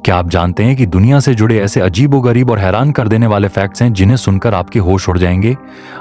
क्या आप जानते हैं कि दुनिया से जुड़े ऐसे अजीबोगरीब और हैरान कर देने वाले फैक्ट्स हैं जिन्हें सुनकर आपके होश उड़ जाएंगे।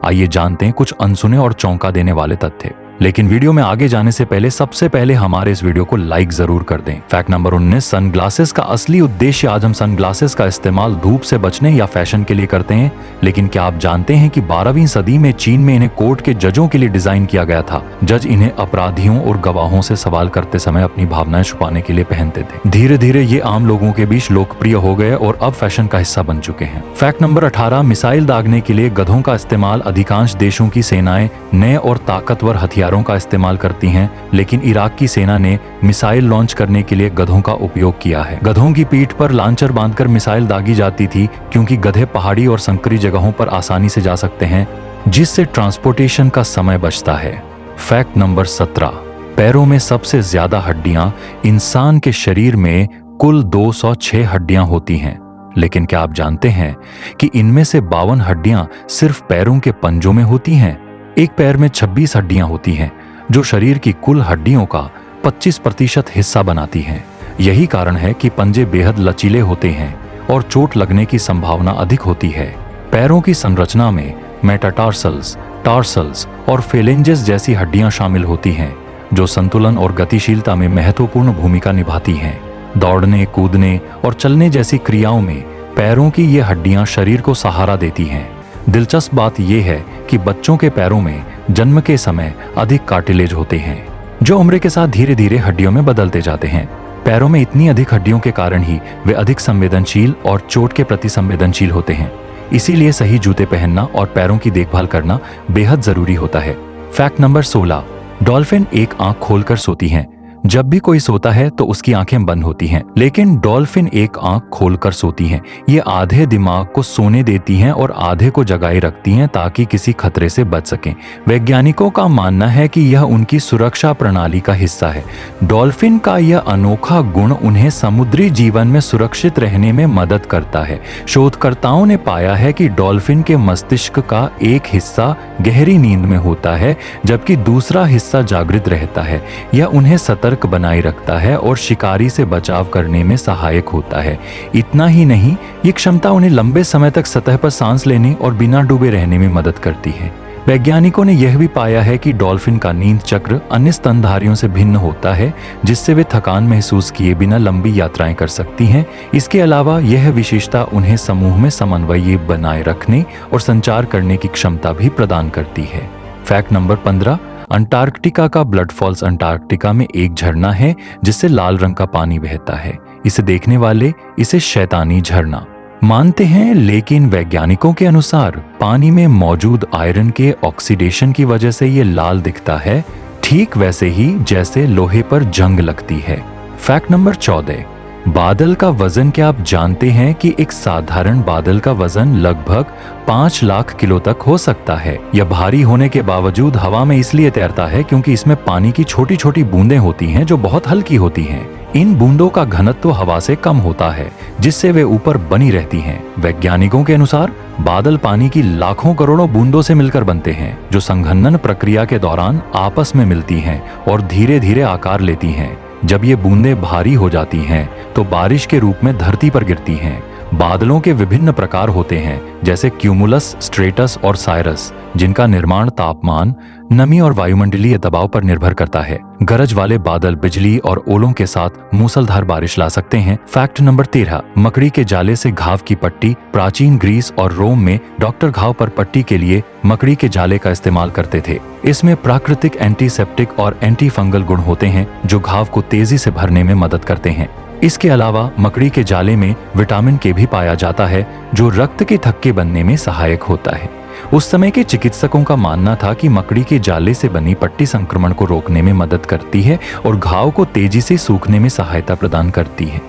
आइए जानते हैं कुछ अनसुने और चौंका देने वाले तथ्य। लेकिन वीडियो में आगे जाने से पहले सबसे पहले हमारे इस वीडियो को लाइक जरूर कर दें। फैक्ट नंबर 19, सनग्लासेस का असली उद्देश्य। आज हम सनग्लासेस का इस्तेमाल धूप से बचने या फैशन के लिए करते हैं, लेकिन क्या आप जानते हैं कि 12वीं सदी में चीन में इन्हें कोर्ट के जजों के लिए डिजाइन किया गया था। जज इन्हें अपराधियों और गवाहों से सवाल करते समय अपनी भावनाएं छुपाने के लिए पहनते थे। धीरे धीरे ये आम लोगों के बीच लोकप्रिय हो गए और अब फैशन का हिस्सा बन चुके हैं। फैक्ट नंबर 18, मिसाइल दागने के लिए गधों का इस्तेमाल। अधिकांश देशों की सेनाएं नए और ताकतवर हथियारों का इस्तेमाल करती हैं, लेकिन इराक की सेना ने मिसाइल लॉन्च करने के लिए गधों का उपयोग किया है। गधों की पीठ पर लांचर बांधकर मिसाइल दागी जाती थी, क्योंकि गधे पहाड़ी और संकरी जगहों पर आसानी से जा सकते हैं, जिससे ट्रांसपोर्टेशन का समय बचता है। फैक्ट नंबर 17, पैरों में सबसे ज्यादा हड्डियां। इंसान के शरीर में कुल 206 हड्डियां होती हैं, लेकिन क्या आप जानते हैं कि इनमें से 52 हड्डियां सिर्फ पैरों के पंजों में होती हैं। एक पैर में 26 हड्डियां होती हैं, जो शरीर की कुल हड्डियों का 25% हिस्सा बनाती हैं। यही कारण है कि पंजे बेहद लचीले होते हैं और चोट लगने की संभावना अधिक होती है। पैरों की संरचना में मेटाटार्सल्स, टार्सल्स और फेलेंजेस जैसी हड्डियां शामिल होती हैं, जो संतुलन और गतिशीलता में महत्वपूर्ण भूमिका निभाती हैं। दौड़ने, कूदने और चलने जैसी क्रियाओं में पैरों की ये हड्डियां शरीर को सहारा देती हैं। दिलचस्प बात यह है कि बच्चों के पैरों में जन्म के समय अधिक कार्टिलेज होते हैं, जो उम्र के साथ धीरे धीरे हड्डियों में बदलते जाते हैं। पैरों में इतनी अधिक हड्डियों के कारण ही वे अधिक संवेदनशील और चोट के प्रति संवेदनशील होते हैं। इसीलिए सही जूते पहनना और पैरों की देखभाल करना बेहद जरूरी होता है। फैक्ट नंबर 16, डॉल्फिन एक आंख खोलकर सोती हैं। जब भी कोई सोता है तो उसकी आंखें बंद होती हैं, लेकिन डॉल्फिन एक आंख खोलकर सोती हैं। ये आधे दिमाग को सोने देती हैं और आधे को जगाए रखती हैं ताकि किसी खतरे से बच सकें। वैज्ञानिकों का मानना है कि यह उनकी सुरक्षा प्रणाली का हिस्सा है। डॉल्फिन का यह अनोखा गुण उन्हें समुद्री जीवन में सुरक्षित रहने में मदद करता है। शोधकर्ताओं ने पाया है कि डॉल्फिन के मस्तिष्क का एक हिस्सा गहरी नींद में होता है, जबकि दूसरा हिस्सा जागृत रहता है। यह उन्हें सतर्क बनाए रखता है और शिकारी से बचाव करने में सहायक होता है। इतना ही नहीं, ये क्षमता उन्हें लंबे समय तक सतह पर सांस लेने और बिना डूबे रहने में मदद करती है। वैज्ञानिकों ने यह भी पाया है कि डॉल्फिन का नींद चक्र अन्य स्तनधारियों से भिन्न होता है, जिससे वे थकान महसूस किए बिना लंबी यात्राएं कर सकती हैं। इसके अलावा यह विशेषता उन्हें समूह में समन्वय बनाए रखने और संचार करने की क्षमता भी प्रदान करती है। फैक्ट नंबर 15, अंटार्कटिका का ब्लड फॉल्स। अंटार्कटिका में एक झरना है जिससे लाल रंग का पानी बहता है। इसे देखने वाले इसे शैतानी झरना मानते हैं, लेकिन वैज्ञानिकों के अनुसार पानी में मौजूद आयरन के ऑक्सीडेशन की वजह से ये लाल दिखता है, ठीक वैसे ही जैसे लोहे पर जंग लगती है। फैक्ट नंबर 14, बादल का वजन। क्या आप जानते हैं कि एक साधारण बादल का वजन लगभग 5 लाख किलो तक हो सकता है। यह भारी होने के बावजूद हवा में इसलिए तैरता है क्योंकि इसमें पानी की छोटी छोटी बूंदें होती हैं जो बहुत हल्की होती हैं। इन बूंदों का घनत्व हवा से कम होता है, जिससे वे ऊपर बनी रहती हैं। वैज्ञानिकों के अनुसार बादल पानी की लाखों करोड़ों बूंदों से मिलकर बनते हैं, जो संघनन प्रक्रिया के दौरान आपस में मिलती हैं और धीरे धीरे आकार लेती हैं। जब ये बूंदें भारी हो जाती हैं तो बारिश के रूप में धरती पर गिरती हैं। बादलों के विभिन्न प्रकार होते हैं, जैसे क्यूमुलस, स्ट्रेटस और साइरस, जिनका निर्माण तापमान, नमी और वायुमंडलीय दबाव पर निर्भर करता है। गरज वाले बादल बिजली और ओलों के साथ मूसलधार बारिश ला सकते हैं। फैक्ट नंबर 13, मकड़ी के जाले से घाव की पट्टी। प्राचीन ग्रीस और रोम में डॉक्टर घाव पर पट्टी के लिए मकड़ी के जाले का इस्तेमाल करते थे। इसमें प्राकृतिक एंटीसेप्टिक और एंटी फंगल गुण होते हैं, जो घाव को तेजी से भरने में मदद करते हैं। इसके अलावा मकड़ी के जाले में विटामिन के भी पाया जाता है, जो रक्त के थक्के बनने में सहायक होता है। उस समय के चिकित्सकों का मानना था कि मकड़ी के जाले से बनी पट्टी संक्रमण को रोकने में मदद करती है और घाव को तेजी से सूखने में सहायता प्रदान करती है।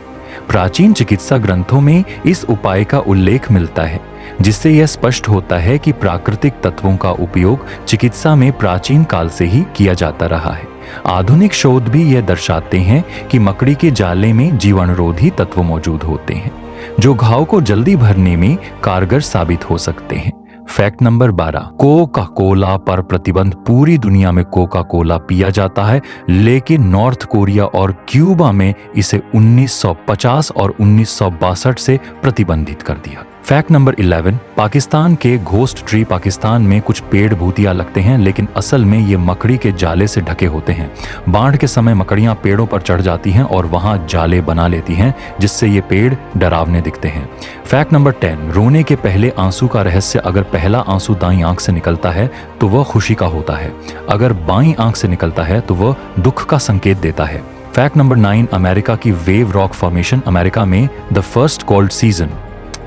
प्राचीन चिकित्सा ग्रंथों में इस उपाय का उल्लेख मिलता है, जिससे यह स्पष्ट होता है कि प्राकृतिक तत्वों का उपयोग चिकित्सा में प्राचीन काल से ही किया जाता रहा है। आधुनिक शोध भी यह दर्शाते हैं कि मकड़ी के जाले में जीवाणुरोधी तत्व मौजूद होते हैं, जो घाव को जल्दी भरने में कारगर साबित हो सकते हैं। फैक्ट नंबर 12, कोका कोला पर प्रतिबंध। पूरी दुनिया में कोका कोला पिया जाता है, लेकिन नॉर्थ कोरिया और क्यूबा में इसे 1950 और 1962 से प्रतिबंधित कर दिया। फैक्ट नंबर 11, पाकिस्तान के घोस्ट ट्री। पाकिस्तान में कुछ पेड़ भूतिया लगते हैं, लेकिन असल में ये मकड़ी के जाले से ढके होते हैं। बाढ़ के समय मकड़ियां पेड़ों पर चढ़ जाती हैं और वहां जाले बना लेती हैं, जिससे ये पेड़ डरावने दिखते हैं। फैक्ट नंबर 10, रोने के पहले आंसू का रहस्य। अगर पहला आंसू दाईं आंख से निकलता है तो वह खुशी का होता है, अगर बाईं आंख से निकलता है तो वह दुख का संकेत देता है। फैक्ट नंबर 9, अमेरिका की वेव रॉक फॉर्मेशन। अमेरिका में द फर्स्ट कोल्ड सीजन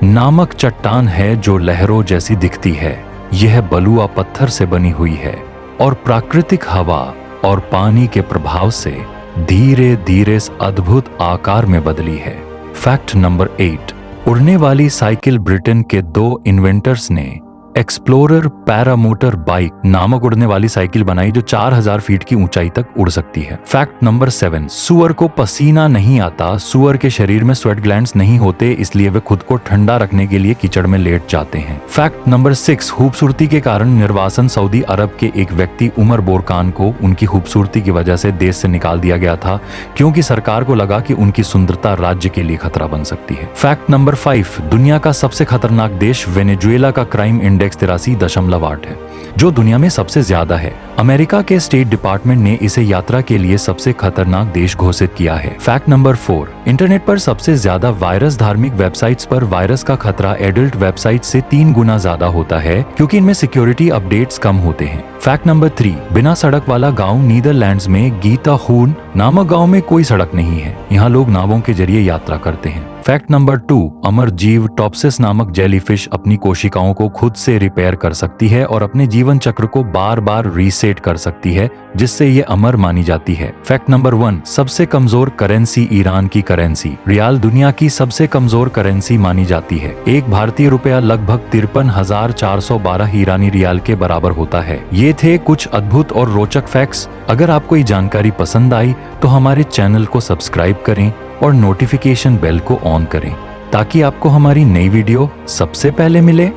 नामक चट्टान है जो लहरों जैसी दिखती है। यह बलुआ पत्थर से बनी हुई है और प्राकृतिक हवा और पानी के प्रभाव से धीरे धीरे अद्भुत आकार में बदली है। फैक्ट नंबर 8, उड़ने वाली साइकिल। ब्रिटेन के 2 इन्वेंटर्स ने एक्सप्लोरर पैरामोटर बाइक नामक उड़ने वाली साइकिल बनाई जो 4000 फीट की ऊंचाई तक उड़ सकती है। फैक्ट नंबर 7, सुअर को पसीना नहीं आता। सुअर के शरीर में स्वेट ग्लैंड्स नहीं होते, इसलिए वे खुद को ठंडा रखने के लिए कीचड़ में लेट जाते हैं। फैक्ट नंबर 6, खूबसूरती के कारण निर्वासन। सऊदी अरब के एक व्यक्ति उमर बोरकान को उनकी खूबसूरती की वजह से देश से निकाल दिया गया था, क्योंकि सरकार को लगा कि उनकी सुंदरता राज्य के लिए खतरा बन सकती है। फैक्ट नंबर 5, दुनिया का सबसे खतरनाक देश वेनेजुएला का क्राइम इंडेक्स 83.8 है, जो दुनिया में सबसे ज्यादा है। अमेरिका के स्टेट डिपार्टमेंट ने इसे यात्रा के लिए सबसे खतरनाक देश घोषित किया है। फैक्ट नंबर 4, इंटरनेट पर सबसे ज्यादा वायरस। धार्मिक वेबसाइट्स पर वायरस का खतरा एडल्ट वेबसाइट से 3 गुना ज्यादा होता है, क्योंकि इनमें सिक्योरिटी अपडेट्स कम होते हैं। फैक्ट नंबर 3, बिना सड़क वाला गांव। नीदरलैंड्स में गीता हून नामक गांव में कोई सड़क नहीं है। यहाँ लोग नावों के जरिए यात्रा करते हैं। फैक्ट नंबर 2, अमर जीव टॉप्सिस नामक जेलीफिश अपनी कोशिकाओं को खुद से रिपेयर कर सकती है और अपने जीवन चक्र को बार बार रीसेट कर सकती है, जिससे ये अमर मानी जाती है। फैक्ट नंबर 1, सबसे कमजोर करेंसी। ईरान की करेंसी रियाल दुनिया की सबसे कमजोर करेंसी मानी जाती है। एक भारतीय रुपया लगभग 53,412 ईरानी रियाल के बराबर होता है। ये थे कुछ अद्भुत और रोचक फैक्ट्स। अगर आपको ये जानकारी पसंद आई तो हमारे चैनल को सब्सक्राइब करें और नोटिफिकेशन बेल को ऑन करें, ताकि आपको हमारी नई वीडियो सबसे पहले मिले।